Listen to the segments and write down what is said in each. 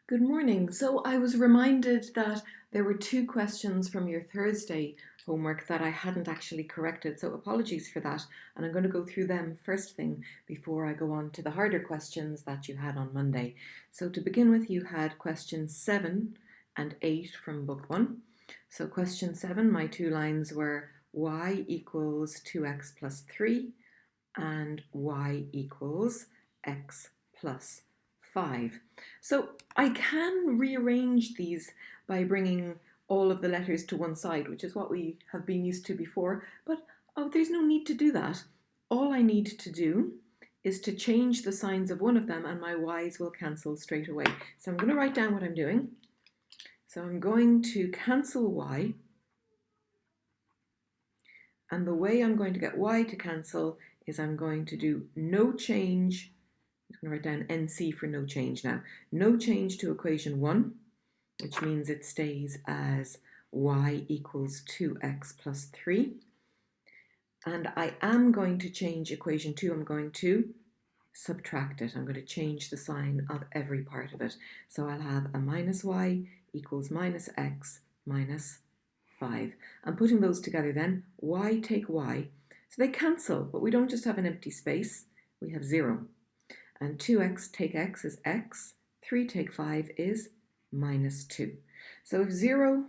Good morning. So I was reminded that there were two questions from your Thursday homework that I hadn't actually corrected, so apologies for that. And I'm going to go through them first thing before I go on to the harder questions that you had on Monday. So to begin with, you had questions 7 and 8 from book 1. So question 7, my two lines were y equals 2x plus 3 and y equals x plus 5. So I can rearrange these by bringing all of the letters to one side, which is what we have been used to before, but there's no need to do that. All I need to do is to change the signs of one of them and my y's will cancel straight away. So I'm going to write down what I'm doing. So I'm going to cancel y, and the way I'm going to get y to cancel is I'm going to do no change. I'm going to write down NC for no change now. No change to equation 1, which means it stays as y equals 2x plus 3. And I am going to change equation 2. I'm going to subtract it. I'm going to change the sign of every part of it. So I'll have a minus y equals minus x minus 5. I'm putting those together then. Y take y. So they cancel, but we don't just have an empty space. We have 0. And 2x take x is x. 3 take 5 is minus 2. So if 0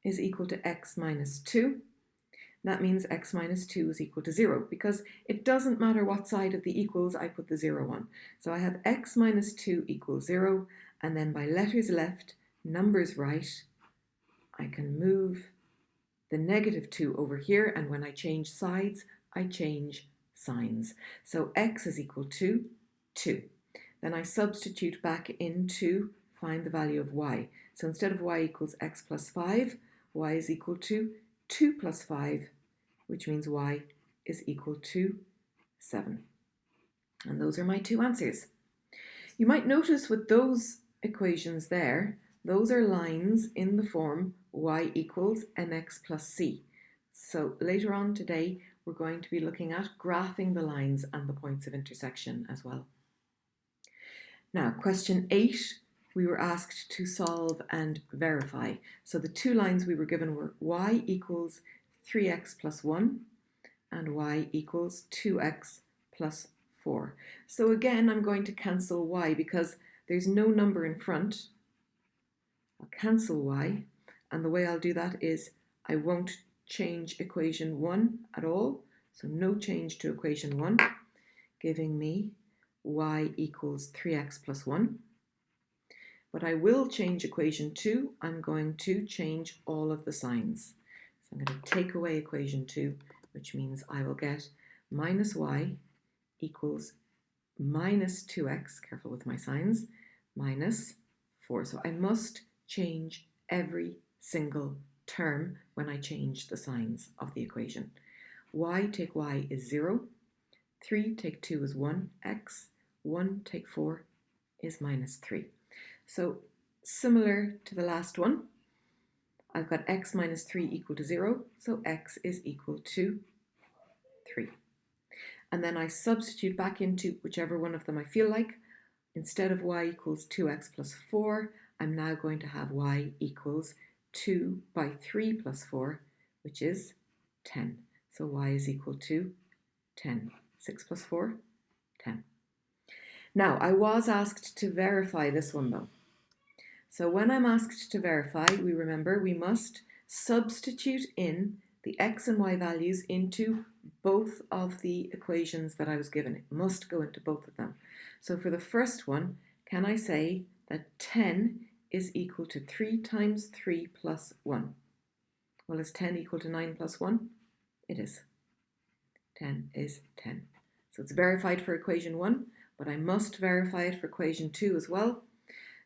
is equal to x minus 2, that means x minus 2 is equal to 0, because it doesn't matter what side of the equals I put the 0 on. So I have x minus 2 equals 0, and then by letters left, numbers right, I can move the negative 2 over here, and when I change sides, I change signs. So x is equal to 2. Then I substitute back into find the value of y. So instead of y equals x plus 5, y is equal to 2 plus 5, which means y is equal to 7. And those are my two answers. You might notice with those equations there, those are lines in the form y equals mx plus c. So later on today, we're going to be looking at graphing the lines and the points of intersection as well. Now, question 8, we were asked to solve and verify. So the two lines we were given were y equals 3x plus 1 and y equals 2x plus 4. So again, I'm going to cancel y because there's no number in front. I'll cancel y, and the way I'll do that is I won't change equation 1 at all. So no change to equation 1, giving me y equals 3x plus 1. But I will change equation 2. I'm going to change all of the signs. So I'm going to take away equation 2, which means I will get minus y equals minus 2x, careful with my signs, minus 4. So I must change every single term when I change the signs of the equation. Y take y is 0. 3 take 2 is 1, x. 1 take 4 is minus 3. So similar to the last one, I've got x minus 3 equal to 0, so x is equal to 3. And then I substitute back into whichever one of them I feel like. Instead of y equals 2x plus 4, I'm now going to have y equals 2 by 3 plus 4, which is 10. So y is equal to 10. 6 plus 4, 10. Now, I was asked to verify this one though. So when I'm asked to verify, we remember we must substitute in the x and y values into both of the equations that I was given. It must go into both of them. So for the first one, can I say that 10 is equal to 3 times 3 plus 1? Well, is 10 equal to 9 plus 1? It is. 10 is 10. So it's verified for equation 1, but I must verify it for equation 2 as well.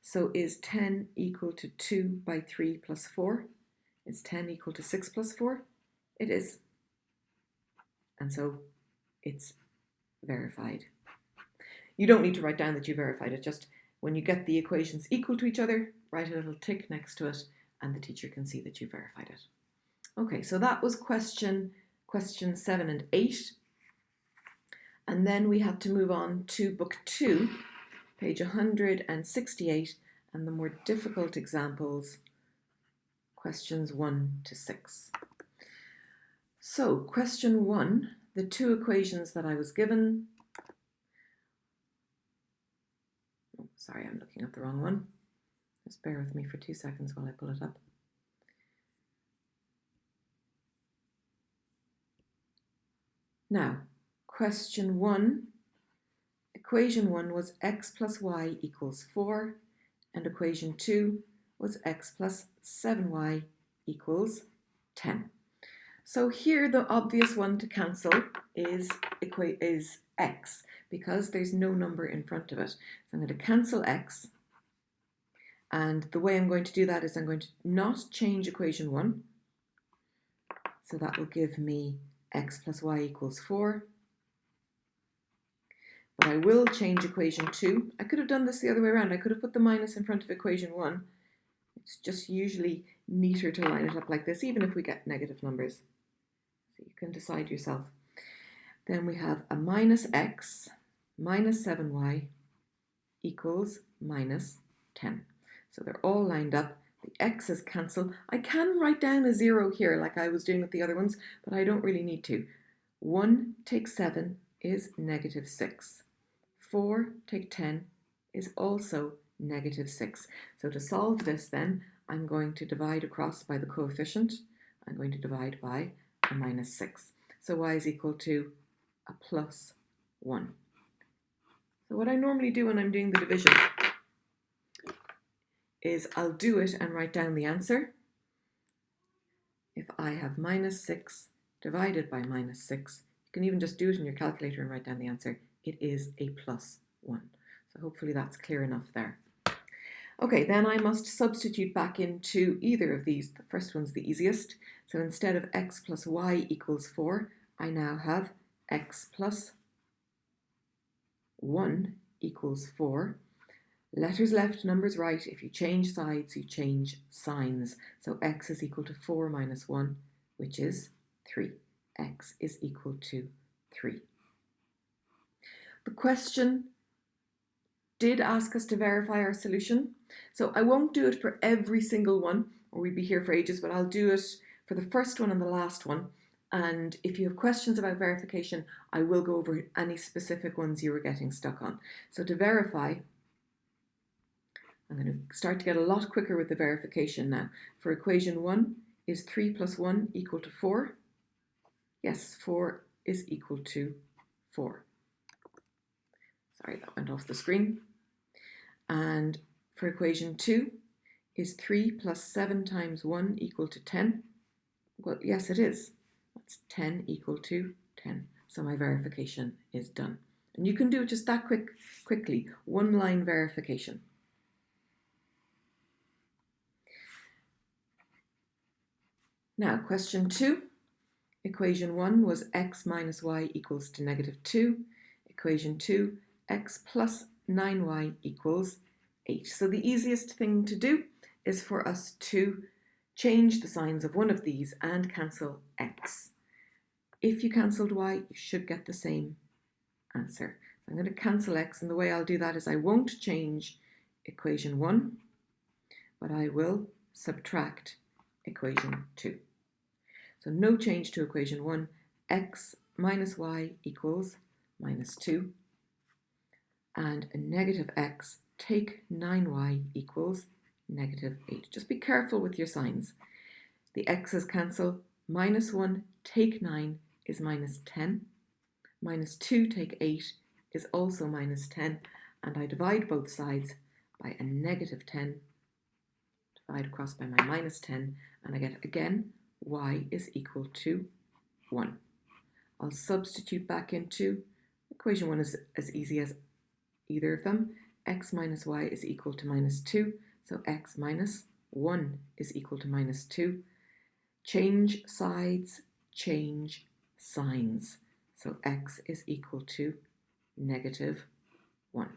So is 10 equal to 2 by 3 plus 4? Is 10 equal to 6 plus 4? It is. And so it's verified. You don't need to write down that you verified it. Just when you get the equations equal to each other, write a little tick next to it and the teacher can see that you verified it. Okay, so that was question 7 and 8. And then we had to move on to book 2, page 168, and the more difficult examples, questions 1 to 6. So question 1, the two equations that I was given, oh, sorry, I'm looking at the wrong one. Just bear with me for 2 seconds while I pull it up. Now, question 1, equation 1 was x plus y equals 4, and equation 2 was x plus 7y equals 10. So here the obvious one to cancel is x, because there's no number in front of it. So I'm going to cancel x, and the way I'm going to do that is I'm going to not change equation 1. So that will give me x plus y equals 4. But I will change equation 2. I could have done this the other way around. I could have put the minus in front of equation 1. It's just usually neater to line it up like this, even if we get negative numbers. So you can decide yourself. Then we have a minus x minus 7y equals minus 10. So they're all lined up. The x's cancel. I can write down a 0 here like I was doing with the other ones, but I don't really need to. 1 take 7 is negative 6. 4 take 10 is also negative 6. So to solve this then, I'm going to divide across by the coefficient. I'm going to divide by a minus 6. So y is equal to a plus 1. So what I normally do when I'm doing the division is I'll do it and write down the answer. If I have minus 6 divided by minus 6, you can even just do it in your calculator and write down the answer. It is a plus 1. So hopefully that's clear enough there. Okay, then I must substitute back into either of these. The first one's the easiest. So instead of x plus y equals 4, I now have x plus 1 equals 4. Letters left, numbers right. If you change sides, you change signs. So x is equal to 4 minus 1, which is 3. X is equal to 3. The question did ask us to verify our solution. So I won't do it for every single one, or we'd be here for ages, but I'll do it for the first one and the last one. And if you have questions about verification, I will go over any specific ones you were getting stuck on. So to verify, I'm going to start to get a lot quicker with the verification now. For equation 1, is 3 plus 1 equal to 4? Yes, 4 is equal to 4. Sorry, that went off the screen. And for equation 2, is 3 plus 7 times 1 equal to 10? Well, yes, it is. That's 10 equal to 10. So my verification is done. And you can do it just that quickly. One line verification. Now, question 2. Equation 1 was x minus y equals to negative 2. Equation 2, x plus 9y equals 8. So the easiest thing to do is for us to change the signs of one of these and cancel x. If you cancelled y, you should get the same answer. I'm going to cancel x, and the way I'll do that is I won't change equation 1, but I will subtract equation 2. So no change to equation 1, x minus y equals minus 2, and a negative x take 9y equals negative 8. Just be careful with your signs. The x's cancel. Minus 1 take 9 is minus 10. Minus 2 take 8 is also minus 10, and I divide both sides by a negative 10, divide across by my minus 10, and I get again y is equal to 1. I'll substitute back into equation 1 is as easy as either of them. X minus y is equal to minus 2, so x minus 1 is equal to minus 2. Change sides, change signs. So x is equal to negative 1.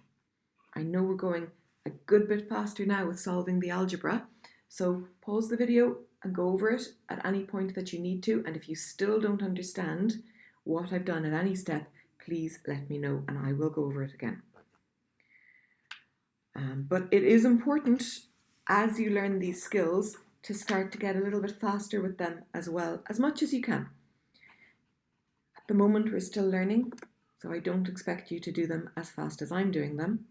I know we're going a good bit faster now with solving the algebra, so pause the video and go over it at any point that you need to, and if you still don't understand what I've done at any step, please let me know and I will go over it again. But it is important as you learn these skills to start to get a little bit faster with them as well, as much as you can. At the moment we're still learning, so I don't expect you to do them as fast as I'm doing them.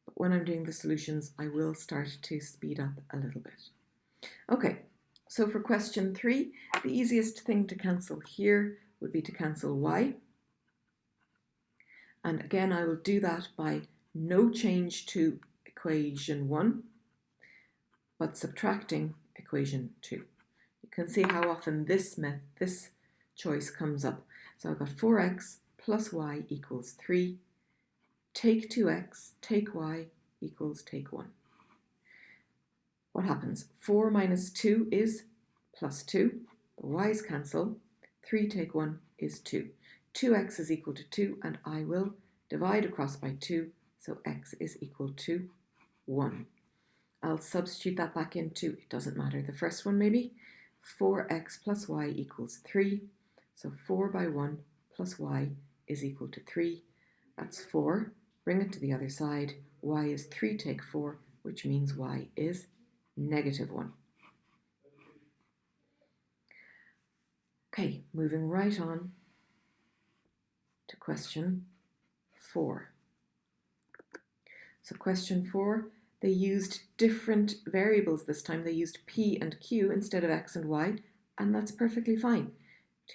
But when I'm doing the solutions, I will start to speed up a little bit. Okay, so for question 3, the easiest thing to cancel here would be to cancel y. And again, I will do that by no change to equation 1, but subtracting equation 2. You can see how often this choice comes up. So I've got 4x plus y equals 3. Take 2x, take y equals take 1. What happens? 4 minus 2 is plus 2. The y's cancel. 3 take 1 is 2. 2x is equal to 2, and I will divide across by 2, so x is equal to 1. I'll substitute that back into, it doesn't matter, the first one maybe. 4x plus y equals 3, so 4 by 1 plus y is equal to 3. That's 4. Bring it to the other side. Y is 3 take 4, which means y is negative 1. Okay, moving right on to question 4. So question 4, they used different variables this time. They used p and q instead of x and y, and that's perfectly fine.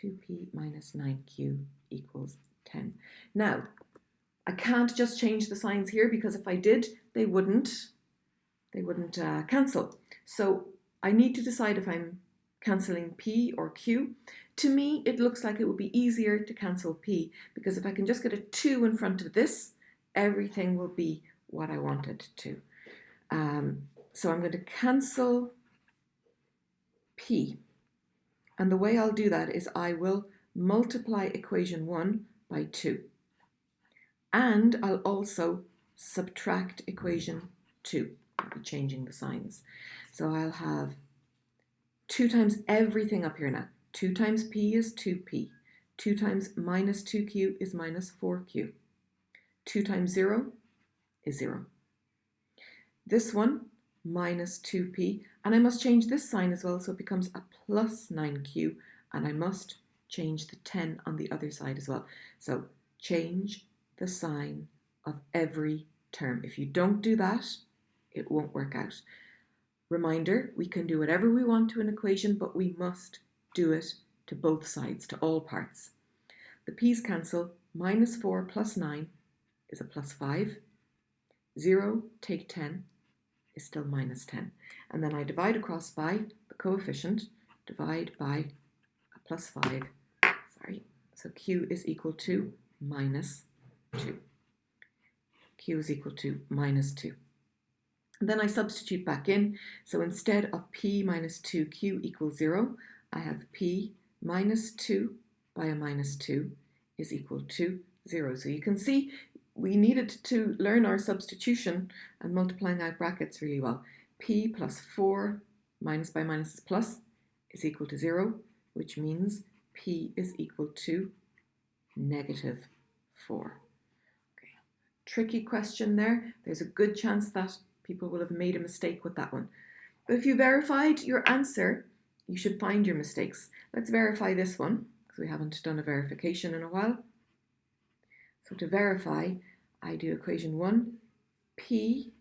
2p minus 9q equals 10. Now, I can't just change the signs here, because if I did, they wouldn't cancel. So I need to decide if I'm cancelling p or q. To me, it looks like it would be easier to cancel p, because if I can just get a 2 in front of this, everything will be what I want it to. So I'm going to cancel p. And the way I'll do that is I will multiply equation 1 by 2. And I'll also subtract equation 2. I'll be changing the signs. So I'll have 2 times everything up here now. 2 times p is 2p. 2 times minus 2q is minus 4q. 2 times 0 is 0. This one, minus 2p, and I must change this sign as well, so it becomes a plus 9q, and I must change the 10 on the other side as well. So change the sign of every term. If you don't do that, it won't work out. Reminder, we can do whatever we want to an equation, but we must do it to both sides, to all parts. The p's cancel. Minus 4 plus 9 is a plus 5. 0 take 10 is still minus 10. And then I divide across by the coefficient, divide by a plus 5. So q is equal to minus 2. Q is equal to minus 2. And then I substitute back in. So instead of p minus 2q equals 0, I have p minus 2 by a minus 2 is equal to 0. So you can see we needed to learn our substitution and multiplying out brackets really well. P plus 4 minus by minus is plus is equal to 0, which means P is equal to negative 4. Okay. Tricky question there. There's a good chance that people will have made a mistake with that one. But if you verified your answer, you should find your mistakes. Let's verify this one, because we haven't done a verification in a while. So to verify, I do equation 1, p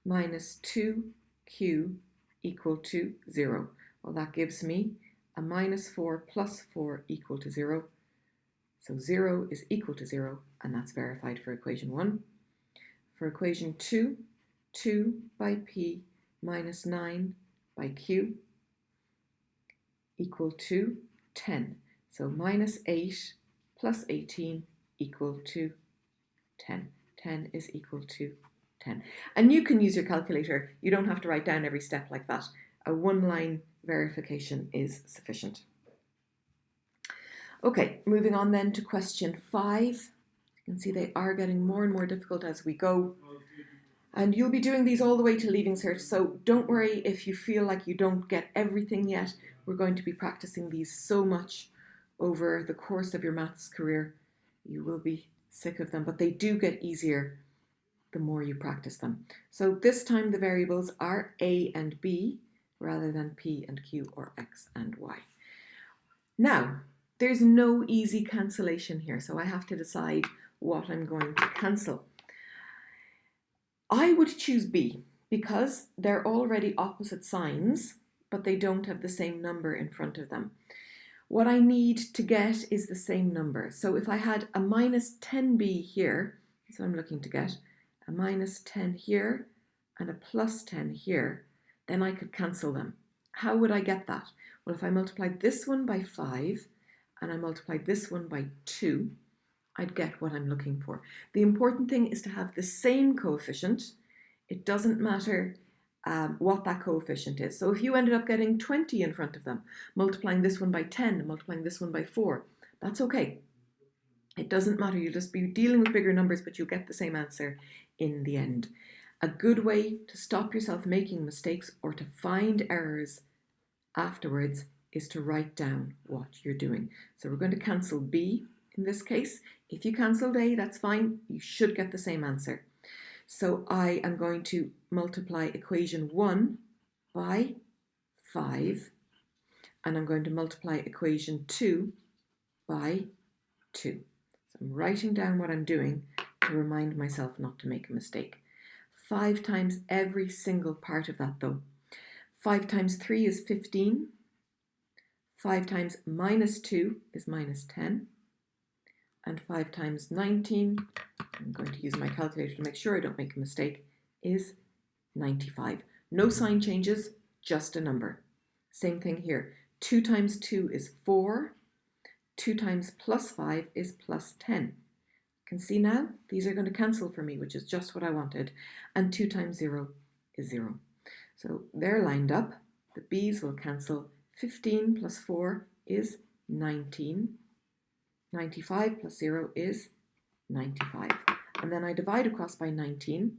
minus 2q equal to 0. Well, that gives me a minus 4 plus 4 equal to 0. So 0 is equal to 0, and that's verified for equation 1. For equation 2, 2 by p minus 9 by q equal to 10. So minus 8 plus 18 equal to 10. 10 is equal to 10. And you can use your calculator. You don't have to write down every step like that. A one-line verification is sufficient. Okay, moving on then to question 5. You can see they are getting more and more difficult as we go. And you'll be doing these all the way to Leaving Cert, so don't worry if you feel like you don't get everything yet. We're going to be practicing these so much over the course of your maths career. You will be sick of them, but they do get easier the more you practice them. So this time the variables are a and b rather than p and q or x and y. Now, there's no easy cancellation here, so I have to decide what I'm going to cancel. I would choose b because they're already opposite signs, but they don't have the same number in front of them. What I need to get is the same number. So if I had a minus 10b here, so I'm looking to get a minus 10 here and a plus 10 here, then I could cancel them. How would I get that? Well, if I multiplied this one by 5 and I multiplied this one by 2, I'd get what I'm looking for. The important thing is to have the same coefficient. It doesn't matter what that coefficient is. So if you ended up getting 20 in front of them, multiplying this one by 10, multiplying this one by 4, that's okay. It doesn't matter. You'll just be dealing with bigger numbers, but you'll get the same answer in the end. A good way to stop yourself making mistakes or to find errors afterwards is to write down what you're doing. So we're going to cancel B in this case. If you cancelled A, that's fine. You should get the same answer. So I am going to multiply equation 1 by 5, and I'm going to multiply equation 2 by 2. So I'm writing down what I'm doing to remind myself not to make a mistake. 5 times every single part of that though. 5 times 3 is 15. 5 times minus 2 is minus 10. And 5 times 19, I'm going to use my calculator to make sure I don't make a mistake, is 95. No sign changes, just a number. Same thing here. 2 times 2 is 4. 2 times plus 5 is plus 10. You can see now, these are going to cancel for me, which is just what I wanted. And 2 times 0 is 0. So they're lined up. The b's will cancel. 15 plus 4 is 19. 95 plus 0 is 95. And then I divide across by 19.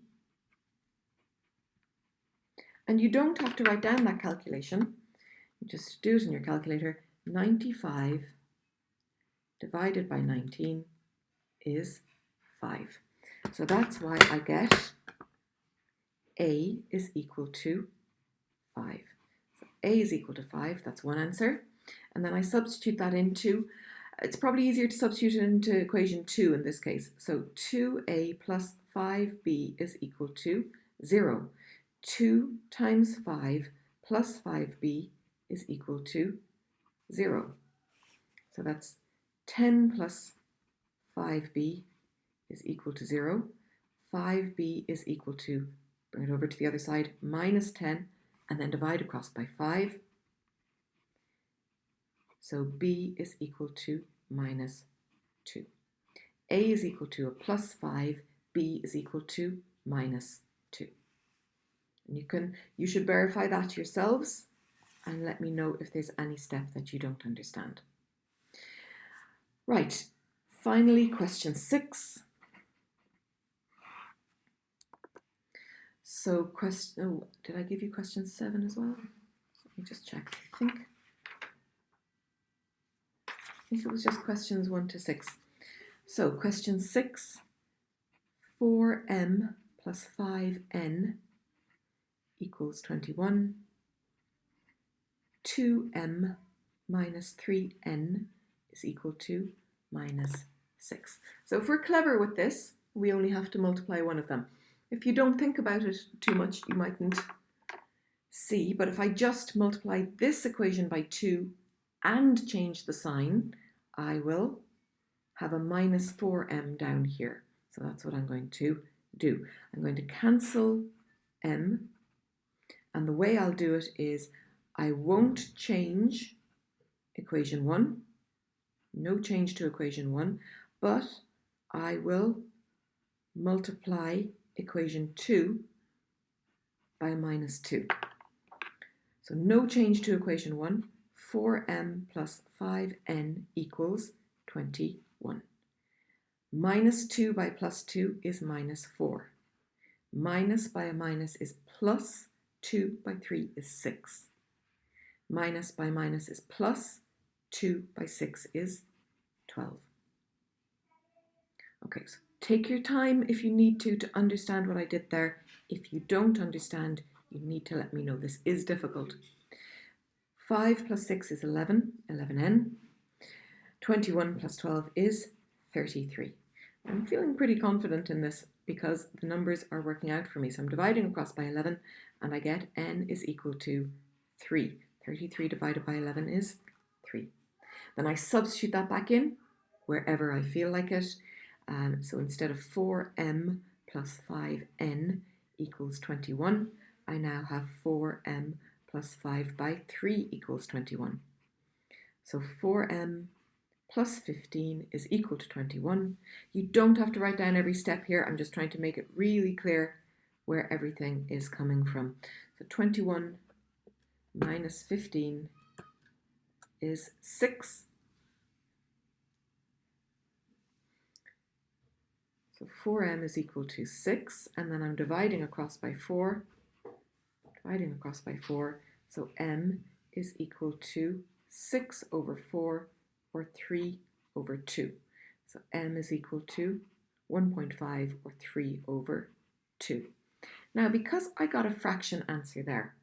And you don't have to write down that calculation. You just do it in your calculator. 95 divided by 19 is 5. So that's why I get A is equal to 5. So A is equal to 5, that's one answer. And then I substitute that into, it's probably easier to substitute it into equation 2 in this case. So 2A plus 5B is equal to 0. 2 times 5 plus 5B is equal to 0. So that's 10 plus 5B is equal to 0. 5B is equal to, bring it over to the other side, minus 10, and then divide across by 5. So B is equal to minus 2. A is equal to a plus 5, B is equal to minus 2. And you should verify that yourselves and let me know if there's any step that you don't understand. Right, finally question 6. So did I give you question 7 as well? Let me just check. I think it was just questions 1 to 6. So question 6, 4m plus 5n equals 21. 2m minus 3n is equal to minus 6. So if we're clever with this, we only have to multiply one of them. If you don't think about it too much, you mightn't see, but if I just multiply this equation by 2 and change the sign, I will have a minus 4m down here. So that's what I'm going to do. I'm going to cancel m, and the way I'll do it is I won't change equation 1, no change to equation 1, but I will multiply equation 2 by minus 2. So no change to equation 1, 4m plus 5n equals 21. Minus 2 by plus 2 is minus 4. Minus by a minus is plus, 2 by 3 is 6. Minus by minus is plus, 2 by 6 is 12. Okay, so Take your time if you need to understand what I did there. If you don't understand, you need to let me know. This is difficult. 5 plus 6 is 11, 11n. 21 plus 12 is 33. I'm feeling pretty confident in this because the numbers are working out for me. So I'm dividing across by 11 and I get n is equal to 3. 33 divided by 11 is 3. Then I substitute that back in wherever I feel like it. So instead of 4m plus 5n equals 21, I now have 4m plus 5 by 3 equals 21. So 4m plus 15 is equal to 21. You don't have to write down every step here. I'm just trying to make it really clear where everything is coming from. So 21 minus 15 is 6. So 4m is equal to 6, and then I'm dividing across by 4. So m is equal to 6 over 4, or 3 over 2. So m is equal to 1.5 or 3 over 2. Now, because I got a fraction answer there,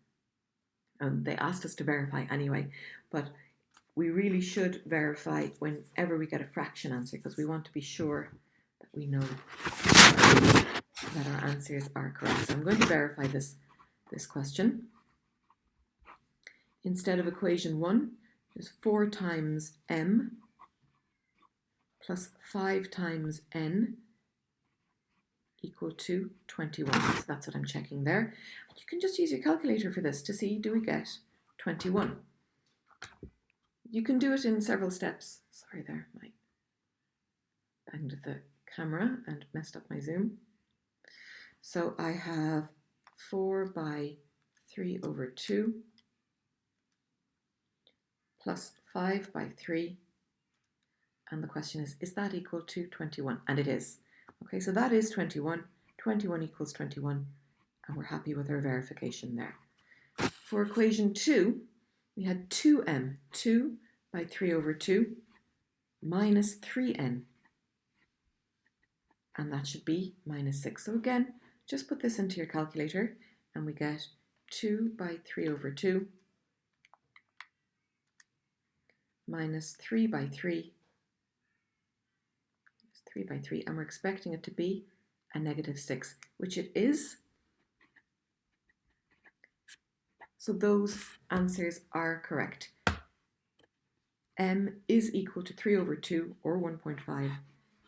and they asked us to verify anyway, but we really should verify whenever we get a fraction answer because we want to be sure that we know that our answers are correct. So I'm going to verify this question. Instead of equation 1, there's 4 times m plus 5 times n equal to 21. So that's what I'm checking there. You can just use your calculator for this to see, do we get 21? You can do it in several steps. Sorry there, I banged the camera and messed up my zoom. So I have 4 by 3 over 2 plus 5 by 3. And the question is that equal to 21? And it is. Okay, so that is 21. 21 equals 21. And we're happy with our verification there. For equation 2, we had 2m, 2 by 3 over 2, minus 3n. And that should be minus 6. So again, just put this into your calculator and we get 2 by 3 over 2 minus 3 by 3. 3 by 3, and we're expecting it to be a negative 6, which it is. So those answers are correct. M is equal to 3 over 2 or 1.5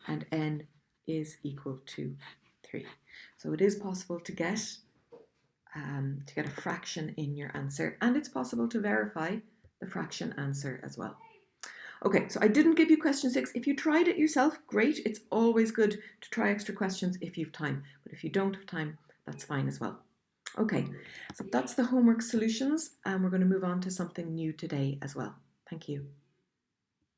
and n is equal to 3. So it is possible to get a fraction in your answer, and it's possible to verify the fraction answer as well. Okay, so I didn't give you question 6. If you tried it yourself, great. It's always good to try extra questions if you've time. But if you don't have time, that's fine as well. Okay, so that's the homework solutions, and we're going to move on to something new today as well. Thank you.